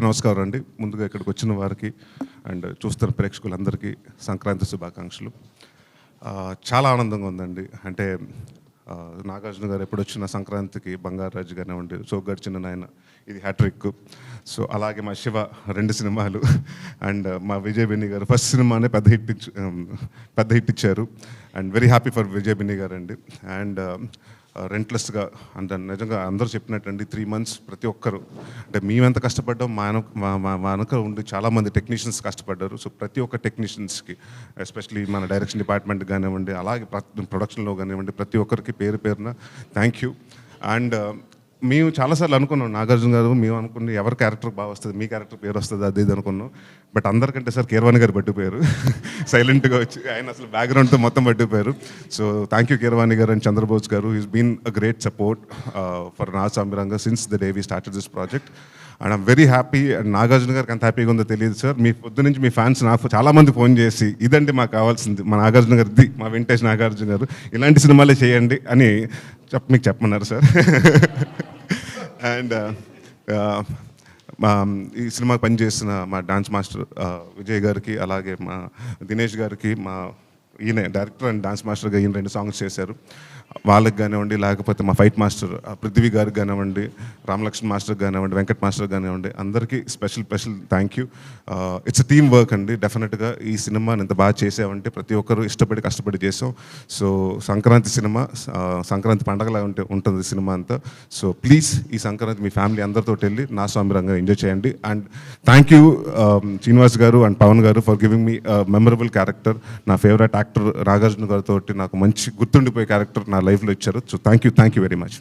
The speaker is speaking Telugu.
అందరికీ నమస్కారం అండి. ముందుగా ఇక్కడికి వచ్చిన వారికి అండ్ చూస్తున్న ప్రేక్షకులందరికీ సంక్రాంతి శుభాకాంక్షలు. చాలా ఆనందంగా ఉందండి. అంటే నాగార్జున గారు ఎప్పుడొచ్చిన సంక్రాంతికి బంగారాజు కానివ్వండి, గడిచిన నాయన ఇది హ్యాట్రిక్. సో అలాగే మా శివ 2 సినిమాలు అండ్ మా విజయ్ బెన్నీ గారు ఫస్ట్ సినిమానే పెద్ద హిట్ ఇచ్చారు. And very happy for Vijay Binni గారు అండి. అండ్ రెంట్లెస్గా అంటే నిజంగా అందరూ చెప్పినట్టండి 3 months ప్రతి ఒక్కరు అంటే మేమెంత కష్టపడ్డాం, మా వెనక ఉండి చాలామంది టెక్నీషియన్స్ కష్టపడ్డారు. సో ప్రతి ఒక్క టెక్నీషియన్స్కి ఎస్పెషలీ మన డైరెక్షన్ డిపార్ట్మెంట్ కానివ్వండి, అలాగే ప్రొడక్షన్లో కానివ్వండి, ప్రతి ఒక్కరికి పేరు పేరున థ్యాంక్ యూ. అండ్ మేము చాలాసార్లు అనుకున్నాం, నాగార్జున గారు మేము అనుకుని ఎవరి క్యారెక్టర్ బాగా వస్తుంది, మీ క్యారెక్టర్ పేరు వస్తుంది అది ఇది అనుకున్నాం. బట్ అందరికంటే సార్ కీరవాణి గారు పట్టిపోయారు. సైలెంట్గా వచ్చి ఆయన అసలు బ్యాక్గ్రౌండ్తో మొత్తం పట్టిపోయారు. So thank you Keeravani garu and Chandrabose garu. Is been a great support for Naa Saami Ranga since the day we started this project. And I'm very happy. And Nagarjuna గారికి ఎంత హ్యాపీగా ఉందో తెలియదు సార్. మీ పొద్దు నుంచి మీ ఫ్యాన్స్ నాకు చాలామంది ఫోన్ చేసి ఇదండి మాకు కావాల్సింది, మా నాగార్జున గారిది, మా వెంకటేష్ నాగార్జున గారు ఇలాంటి సినిమాలే చేయండి అని మీకు చెప్పమన్నారు సార్. అండ్ ఈ సినిమాకి పనిచేసిన మా డాన్స్ మాస్టర్ విజయ్ గారికి, అలాగే మా దినేష్ గారికి, మా ఈయన డైరెక్టర్ అండ్ డాన్స్ మాస్టర్గా ఈయన 2 songs చేశారు. వాళ్ళకి కానివ్వండి, లేకపోతే మా ఫైట్ మాస్టర్ పృథ్వీ గారికి కానివ్వండి, రామలక్ష్మణ్ మాస్టర్ కానివ్వండి, వెంకట్ మాస్టర్ కానివ్వండి, అందరికీ special thank you. It's team work అండి. డెఫినెట్గా ఈ సినిమాని ఎంత బాగా చేసామంటే ప్రతి ఒక్కరు ఇష్టపడి కష్టపడి చేసాం. సో సంక్రాంతి సినిమా సంక్రాంతి పండగలా ఉంటుంది సినిమా అంతా. సో ప్లీజ్ ఈ సంక్రాంతి మీ ఫ్యామిలీ అందరితో వెళ్ళి నా సామిరంగా ఎంజాయ్ చేయండి. అండ్ థ్యాంక్ యూ శ్రీనివాస్ గారు అండ్ పవన్ గారు for giving me memorable character. నా ఫేవరెట్ యాక్టర్ నాగార్జున గారితో నాకు మంచి గుర్తుండిపోయే క్యారెక్టర్ నా లైఫ్లో ఇచ్చారు. So thank you very much.